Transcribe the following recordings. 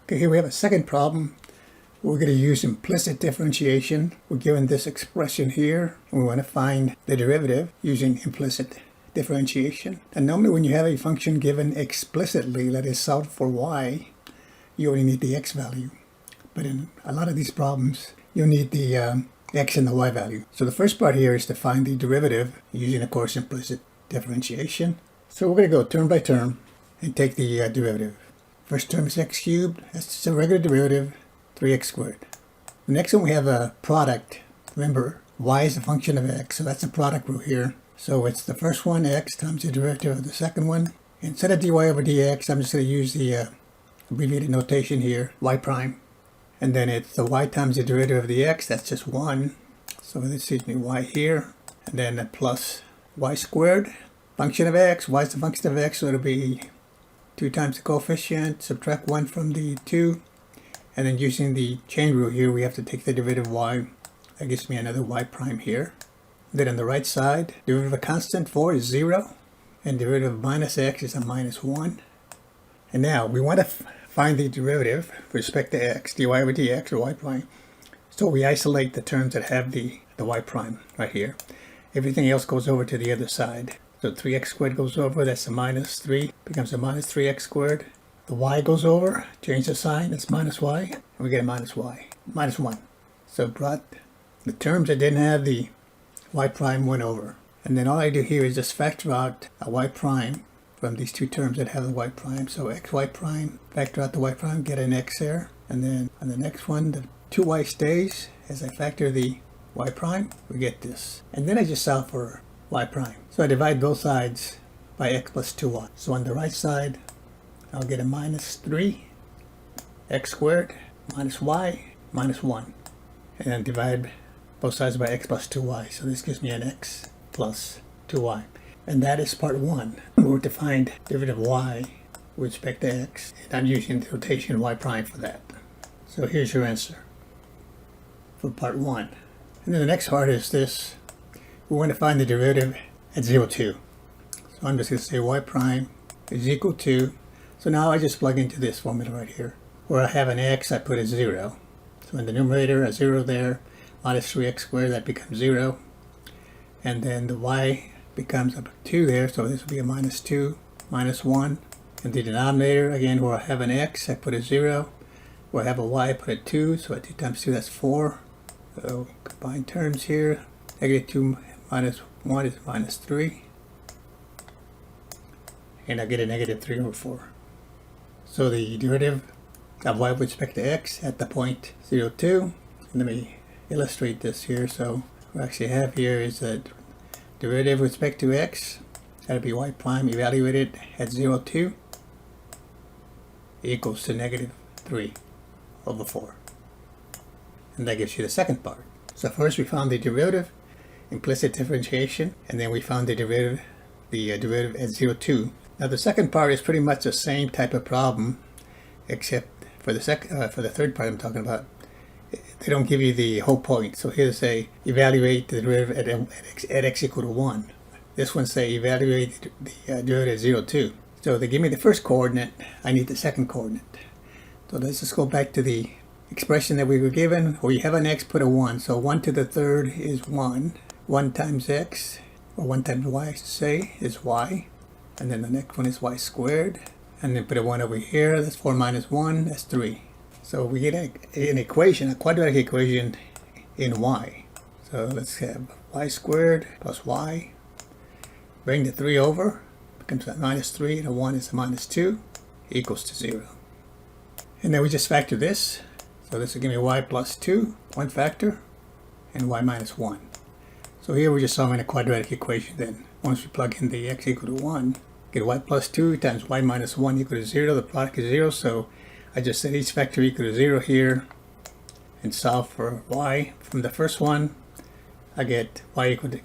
Okay, here we have a second problem. We're going to use implicit differentiation. We're given this expression here, and we want to find the derivative using implicit differentiation. And normally when you have a function given explicitly, that is solved for y, you only need the x value. But in a lot of these problems, you'll need the x and the y value. So the first part here is to find the derivative using, of course, implicit differentiation. So we're going to go term by term and take the derivative. First term is x cubed. That's just a regular derivative, 3x squared. The next one we have a product. Remember, y is a function of x, so that's a product rule here. So it's the first one, x, times the derivative of the second one. Instead of dy over dx, I'm just going to use the abbreviated notation here, y prime. And then it's the y times the derivative of the x, that's just 1. So this gives me y here. And then a plus y squared, function of x. Y is the function of x, so it'll be 2 times the coefficient, subtract 1 from the 2. And then using the chain rule here, we have to take the derivative of y. That gives me another y prime here. Then on the right side, derivative of a constant 4 is 0. And derivative of minus x is a minus 1. And now we want to find the derivative with respect to x, dy over dx or y prime. So we isolate the terms that have the y prime right here. Everything else goes over to the other side. So 3x squared goes over, that's a minus 3, becomes a minus 3x squared. The y goes over, change the sign, it's minus y, and we get a minus y, minus 1. So brought the terms that didn't have the y prime went over. And then all I do here is just factor out a y prime from these two terms that have the y prime. So xy prime, factor out the y prime, get an x there. And then on the next one, the 2y stays. As I factor the y prime, we get this. And then I just solve for y prime. So I divide both sides by x plus 2y. So on the right side, I'll get a minus 3 x squared minus y minus 1. And then divide both sides by x plus 2y. So this gives me an x plus 2y. And that is part 1. We're to find derivative of y with respect to x. And I'm using the notation y prime for that. So here's your answer for part 1. And then the next part is this. We want to find the derivative at 0, 2. So I'm just going to say y prime is equal to, so now I just plug into this formula right here. Where I have an x, I put a 0. So in the numerator, a 0 there, minus 3x squared, that becomes 0. And then the y becomes a 2 there, so this will be a minus 2, minus 1. And the denominator, again, where I have an x, I put a 0. Where I have a y, I put a 2, so 2 times 2, that's 4. So combine terms here, negative 2 minus 1 is minus 3. And I get a negative 3 over 4. So the derivative of y with respect to x at the point 0, 2. Let me illustrate this here. So what I actually have here is that derivative with respect to x, that'll be y prime evaluated at 0, 2 equals to negative 3 over 4. And that gives you the second part. So first we found the derivative, implicit differentiation, and then we found the derivative at 0, 2. Now the second part is pretty much the same type of problem, except for the third part I'm talking about, they don't give you the whole point. So here they say evaluate the derivative at x equal to 1. This one say evaluate the derivative at 0, 2. So they give me the first coordinate, I need the second coordinate. So let's just go back to the expression that we were given, where you have an x, put a 1. So 1 to the third is 1. 1 times x, or 1 times y I should say, is y. And then the next one is y squared. And then put a 1 over here, that's 4 minus 1, that's 3. So we get an equation, a quadratic equation in y. So let's have y squared plus y. Bring the 3 over, becomes a minus 3, and a 1 is a minus 2, equals to 0. And then we just factor this. So this will give me y plus 2, one factor, and y minus 1. So here we're just solving a quadratic equation then. Once we plug in the x equal to 1, get y plus 2 times y minus 1 equal to 0. The product is 0, so I just set each factor equal to 0 here and solve for y. From the first one, I get y could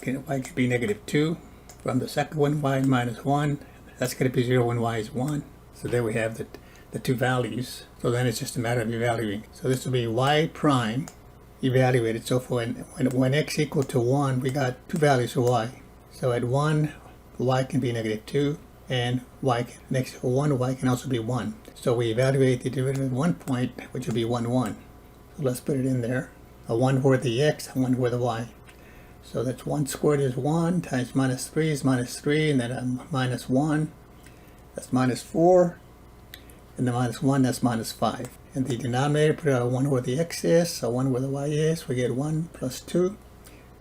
be negative 2. From the second one, y minus 1. That's going to be 0 when y is 1. So there we have the two values. So then it's just a matter of evaluating. So this will be y prime evaluated. So for when x equal to 1, we got two values for y. So at 1, y can be negative 2. and y next to 1, y can also be 1. So we evaluate the derivative at 1 point, which would be 1, 1. So let's put it in there. A 1 for the x, and 1 for the y. So that's 1 squared is 1, times minus 3 is minus 3, and then a minus 1, that's minus 4, and the minus 1, that's minus 5. In the denominator, put a 1 where the x is, so 1 where the y is, we get 1 plus 2,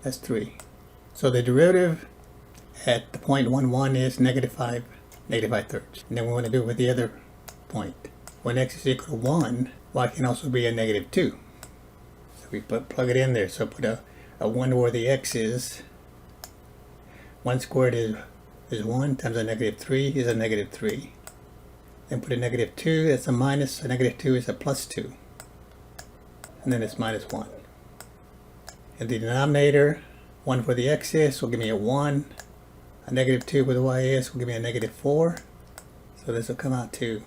that's 3. So the derivative at the point 1, 1 is negative 5 thirds. And then we want to do it with the other point. When x is equal to 1, y can also be a negative 2. So we plug it in there. So put a 1 where the x is. 1 squared is 1 times a negative 3 is a negative 3. Then put a negative 2, that's a minus, a negative 2 is a plus 2. And then it's minus 1. In the denominator, 1 for the x is will give me a 1. A negative 2 for the y is will give me a negative 4. So this will come out to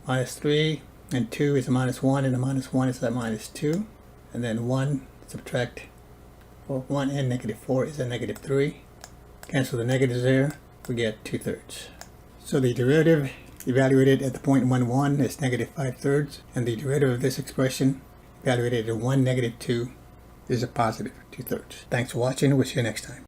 minus 3, and 2 is a minus 1, and a minus 1 is a minus 2. And then 1, subtract 1 and negative 4 is a negative 3. Cancel the negatives there, we get 2 thirds. So the derivative evaluated at the point 1, 1 is negative 5 thirds, and the derivative of this expression evaluated at 1, negative 2 is a positive 2 thirds. Thanks for watching, we'll see you next time.